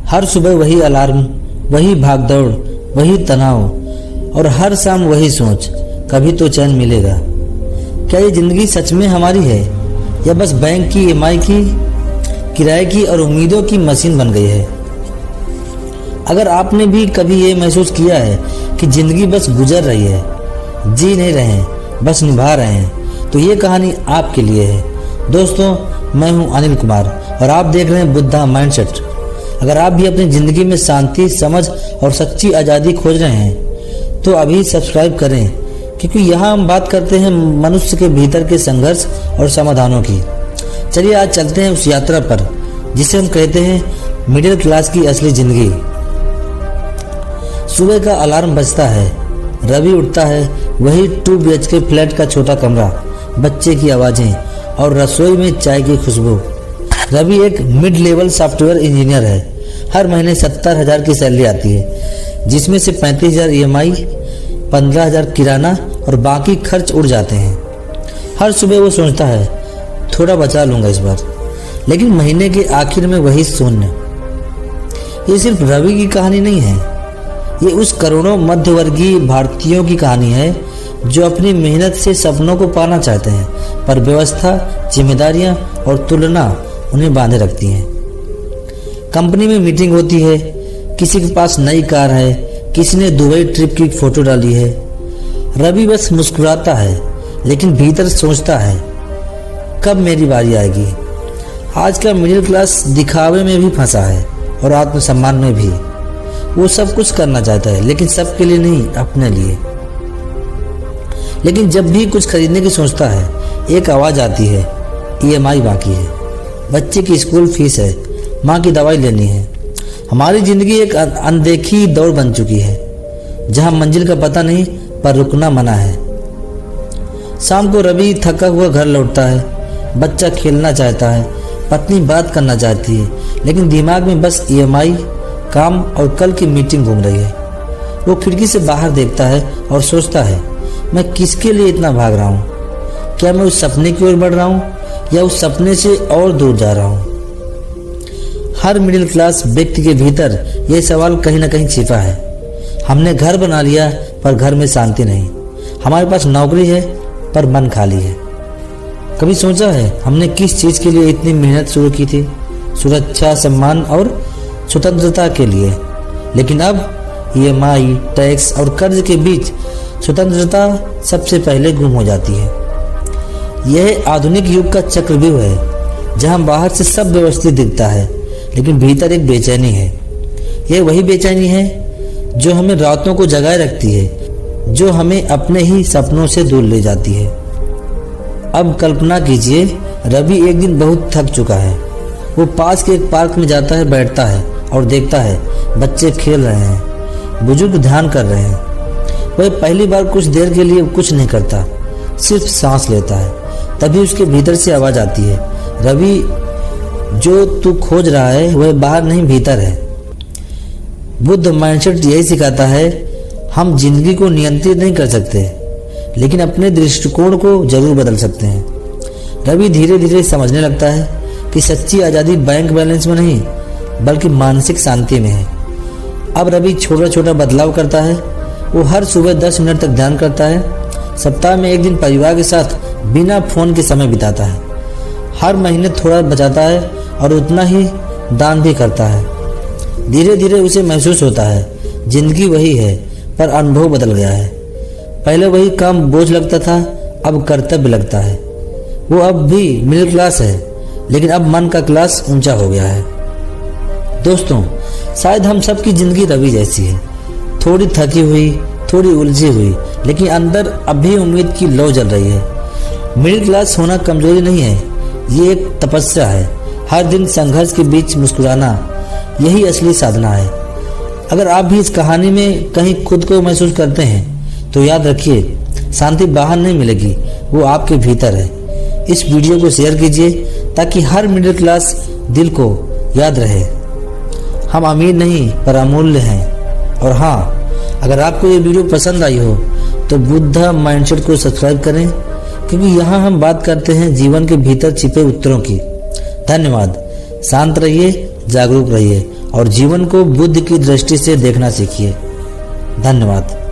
हर सुबह वही अलार्म, वही भागदौड़, वही तनाव और हर शाम वही सोच, कभी तो चैन मिलेगा। क्या ये जिंदगी सच में हमारी है या बस बैंक की ईएमआई की, किराए की और उम्मीदों की मशीन बन गई है? अगर आपने भी कभी ये महसूस किया है कि जिंदगी बस गुजर रही है, जी नहीं रहे हैं, बस निभा रहे हैं, तो ये कहानी आपके लिए है। दोस्तों, मैं हूं अनिल कुमार और आप देख रहे हैं बुद्धा माइंडसेट। अगर आप भी अपनी जिंदगी में शांति, समझ और सच्ची आज़ादी खोज रहे हैं तो अभी सब्सक्राइब करें, क्योंकि यहाँ हम बात करते हैं मनुष्य के भीतर के संघर्ष और समाधानों की। चलिए आज चलते हैं उस यात्रा पर जिसे हम कहते हैं मिडिल क्लास की असली जिंदगी। सुबह का अलार्म बजता है, रवि उठता है, वही 2 BHK फ्लैट का छोटा कमरा, बच्चे की आवाज़ें और रसोई में चाय की खुशबू। रवि एक मिड लेवल सॉफ्टवेयर इंजीनियर है। हर महीने 70,000 की सैलरी आती है, जिसमें से 35,000 EMI, 15,000 किराना और बाकी खर्च उड़ जाते हैं। हर सुबह वो सोचता है थोड़ा बचा लूँगा इस बार, लेकिन महीने के आखिर में वही शून्य। ये सिर्फ रवि की कहानी नहीं है, ये उस करोड़ों मध्यवर्गीय भारतीयों की कहानी है जो अपनी मेहनत से सपनों को पाना चाहते हैं, पर व्यवस्था, जिम्मेदारियां और तुलना उन्हें बांधे रखती हैं। कंपनी में मीटिंग होती है, किसी के पास नई कार है, किसी ने दुबई ट्रिप की फोटो डाली है। रवि बस मुस्कुराता है, लेकिन भीतर सोचता है कब मेरी बारी आएगी। आज का मिडिल क्लास दिखावे में भी फंसा है और आत्मसम्मान में भी। वो सब कुछ करना चाहता है, लेकिन सबके लिए नहीं, अपने लिए। लेकिन जब भी कुछ खरीदने की सोचता है, एक आवाज़ आती है, EMI बाकी है, बच्चे की स्कूल फीस है, माँ की दवाई लेनी है। हमारी ज़िंदगी एक अनदेखी दौड़ बन चुकी है, जहाँ मंजिल का पता नहीं पर रुकना मना है। शाम को रवि थका हुआ घर लौटता है, बच्चा खेलना चाहता है, पत्नी बात करना चाहती है, लेकिन दिमाग में बस EMI, काम और कल की मीटिंग घूम रही है। वो खिड़की से बाहर देखता है और सोचता है, मैं किसके लिए इतना भाग रहा हूँ? क्या मैं उस सपने की ओर बढ़ रहा हूँ या उस सपने से और दूर जा रहा हूँ? हर मिडिल क्लास व्यक्ति के भीतर यह सवाल कहीं ना कहीं छिपा है। हमने घर बना लिया पर घर में शांति नहीं। हमारे पास नौकरी है पर मन खाली है। कभी सोचा है हमने किस चीज़ के लिए इतनी मेहनत शुरू की थी? सुरक्षा, सम्मान और स्वतंत्रता के लिए। लेकिन अब EMI, टैक्स और कर्ज के बीच स्वतंत्रता सबसे पहले गुम हो जाती है। यह आधुनिक युग का चक्रव्यूह है, जहां बाहर से सब व्यवस्थित दिखता है, लेकिन भीतर एक बेचैनी है। यह वही बेचैनी है जो हमें रातों को जगाए रखती है, जो हमें अपने ही सपनों से दूर ले जाती है। अब कल्पना कीजिए, रवि एक दिन बहुत थक चुका है। वो पास के एक पार्क में जाता है, बैठता है और देखता है बच्चे खेल रहे हैं, बुजुर्ग ध्यान कर रहे हैं। वह पहली बार कुछ देर के लिए कुछ नहीं करता, सिर्फ सांस लेता है। तभी उसके भीतर से आवाज़ आती है, रवि, जो तू खोज रहा है वह बाहर नहीं, भीतर है। बुद्ध माइंडसेट यही सिखाता है, हम जिंदगी को नियंत्रित नहीं कर सकते, लेकिन अपने दृष्टिकोण को जरूर बदल सकते हैं। रवि धीरे धीरे समझने लगता है कि सच्ची आज़ादी बैंक बैलेंस में नहीं, बल्कि मानसिक शांति में है। अब रवि छोटा छोटा बदलाव करता है। वो हर सुबह 10 मिनट तक ध्यान करता है, सप्ताह में एक दिन परिवार के साथ बिना फोन के समय बिताता है, हर महीने थोड़ा बचाता है और उतना ही दान भी करता है। धीरे धीरे उसे महसूस होता है जिंदगी वही है, पर अनुभव बदल गया है। पहले वही काम बोझ लगता था, अब कर्तव्य लगता है। वो अब भी मिडिल क्लास है, लेकिन अब मन का क्लास ऊंचा हो गया है। दोस्तों, शायद हम सबकी जिंदगी रवि जैसी है, थोड़ी थकी हुई, थोड़ी उलझी हुई, लेकिन अंदर अभी उम्मीद की लौ जल रही है। मिडिल क्लास होना कमजोरी नहीं है, ये एक तपस्या है। हर दिन संघर्ष के बीच मुस्कुराना, यही असली साधना है। अगर आप भी इस कहानी में कहीं खुद को महसूस करते हैं तो याद रखिए, शांति बाहर नहीं मिलेगी, वो आपके भीतर है। इस वीडियो को शेयर कीजिए ताकि हर मिडिल क्लास दिल को याद रहे, हम अमीर नहीं पर अमूल्य हैं। और हाँ, अगर आपको ये वीडियो पसंद आई हो तो बुद्धा माइंडसेट को सब्सक्राइब करें, क्योंकि यहाँ हम बात करते हैं जीवन के भीतर छिपे उत्तरों की। धन्यवाद। शांत रहिए, जागरूक रहिए और जीवन को बुद्ध की दृष्टि से देखना सीखिए। धन्यवाद।